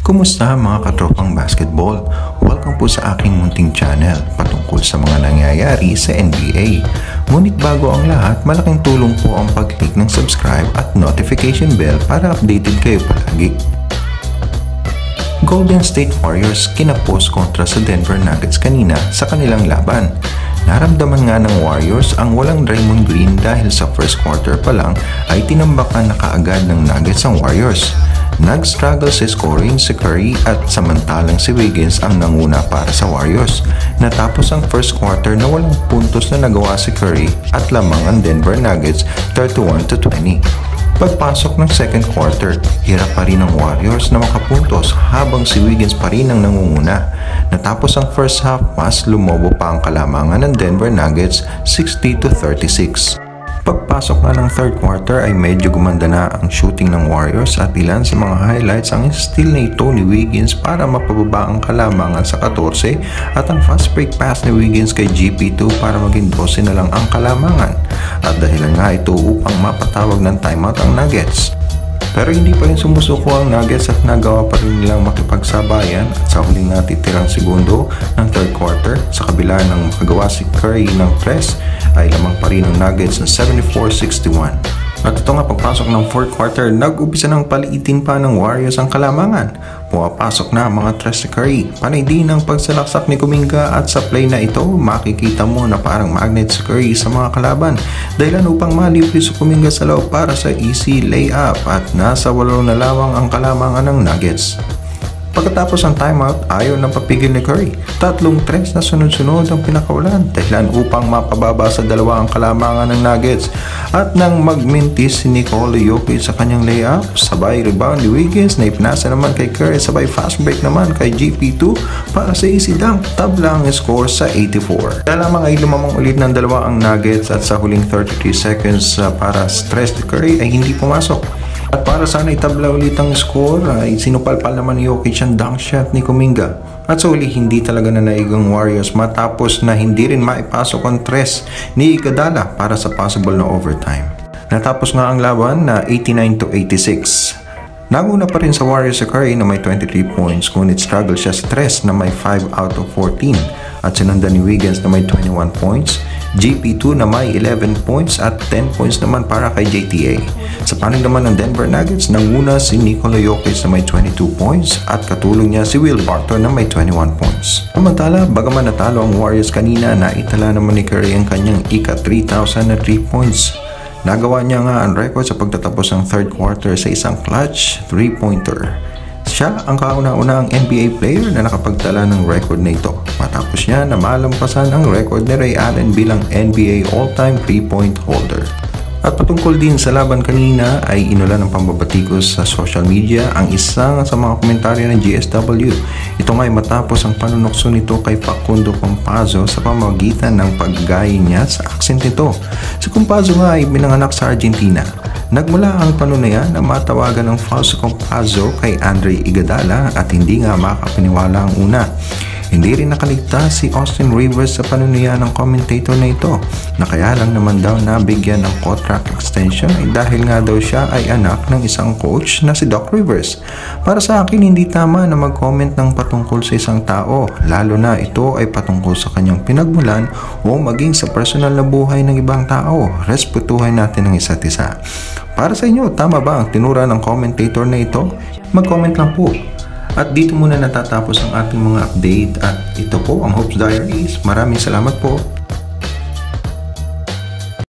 Kumusta mga katropang basketball? Welcome po sa aking munting channel patungkol sa mga nangyayari sa NBA. Ngunit bago ang lahat, malaking tulong po ang pag-click ng subscribe at notification bell para updated kayo palagi. Golden State Warriors kinapos kontra sa Denver Nuggets kanina sa kanilang laban. Naramdaman nga ng Warriors ang walang Draymond Green dahil sa first quarter pa lang ay tinambakan na kaagad ng Nuggets ang Warriors. Nag-struggle sa scoring si Curry at samantalang si Wiggins ang nanguna para sa Warriors. Natapos ang first quarter na walang puntos na nagawa si Curry at lamang ang Denver Nuggets 31-20. Pagpasok ng second quarter, hirap pa rin ang Warriors na makapuntos habang si Wiggins pa rin ang nangunguna. Natapos ang first half, mas lumobo pa ang kalamangan ng Denver Nuggets 60-36. Pagpasok nga ng third quarter ay medyo gumanda na ang shooting ng Warriors at ilan sa mga highlights ang steal na ito ni Wiggins para mapababa ang kalamangan sa 14 at ang fast break pass ni Wiggins kay GP2 para maging 12 na lang ang kalamangan at dahilan nga ito upang mapatawag ng timeout ang Nuggets. Pero hindi pa rin sumusuko ang Nuggets at nagawa pa rin nilang makipagsabayan at sa huling natitirang segundo ng third quarter sa kabila ng makagawa si Curry ng press ay lamang pa rin ang Nuggets ng 74-61. At ito nga pagpasok ng fourth quarter, nag-umpisa ng paliitin pa ng Warriors ang kalamangan. Pumapasok na ang mga tres si Curry. Panay din ang pagsalaksak ni Kuminga at sa play na ito, makikita mo na parang magnet si Curry sa mga kalaban. Dahilan upang malibre si Kuminga sa loob para sa easy layup at nasa 8 na lamang ang kalamangan ng Nuggets. Pagkatapos ng timeout, ayaw nang papigil ni Curry. 3 tres na sunod-sunod ang pinakawalan dahilan upang mapababa sa 2 ang kalamangan ng Nuggets. At nang magmintis si Nikola Jokic sa kanyang layup, sabay rebound ni Wiggins na ipinasa naman kay Curry, sabay fast break naman kay GP2 para sa easy dunk. Tabla ang score sa 84. Kaya lamang ay lumamang ulit ng 2 ang Nuggets at sa huling 33 seconds para stress ni Curry ay hindi pumasok. At para sana itabla ulit ang score ay sinupalpal naman ni Jokic ang dunk shot ni Kuminga. At sa uli hindi talaga nanaig ang Warriors matapos na hindi rin maipasok ang tres ni Iguodala para sa possible na overtime. Natapos nga ang laban na 89-86. Naguna pa rin sa Warriors si Curry na may 23 points ngunit struggle siya sa tres na may 5 out of 14 at sinundan ni Wiggins na may 21 points, GP2 na may 11 points at 10 points naman para kay JTA. Sa panig naman ng Denver Nuggets, nanguna si Nikola Jokic na may 22 points at katulong niya si Will Barton na may 21 points. Samantala, bagaman natalo ang Warriors kanina, naitala naman ni Curry ang kanyang ika-3,000 na 3 points. Nagawa niya nga ang record sa pagtatapos ng third quarter sa isang clutch 3-pointer. Siya ang kauna-unang NBA player na nakapagtala ng record na ito matapos niya na malampasan ang record ni Ray Allen bilang NBA all-time 3-point holder. At patungkol din sa laban kanina ay inulan ng pambabatikos sa social media ang isang sa mga komentaryo ng GSW. Ito nga ay matapos ang panunokso nito kay Facundo Campazzo sa pamamagitan ng paggaya niya sa accent nito. Si Campazzo nga ay binanganak sa Argentina. Nagmula ang panunaya na matawagan ng false Campazzo kay Andre Iguodala at hindi nga makapaniwala ang una. Hindi rin nakaligtas si Austin Rivers sa panunuya ng commentator na ito na kaya lang naman daw nabigyan ng contract extension ay dahil nga daw siya ay anak ng isang coach na si Doc Rivers. Para sa akin, hindi tama na mag-comment ng patungkol sa isang tao, lalo na ito ay patungkol sa kanyang pinagmulan o maging sa personal na buhay ng ibang tao. Respetuhin natin ang isa't isa. Para sa inyo, tama ba ang tinura ng commentator na ito? Mag-comment lang po. At dito muna natatapos ang ating mga update at ito po ang Hoops Diaries. Maraming salamat po.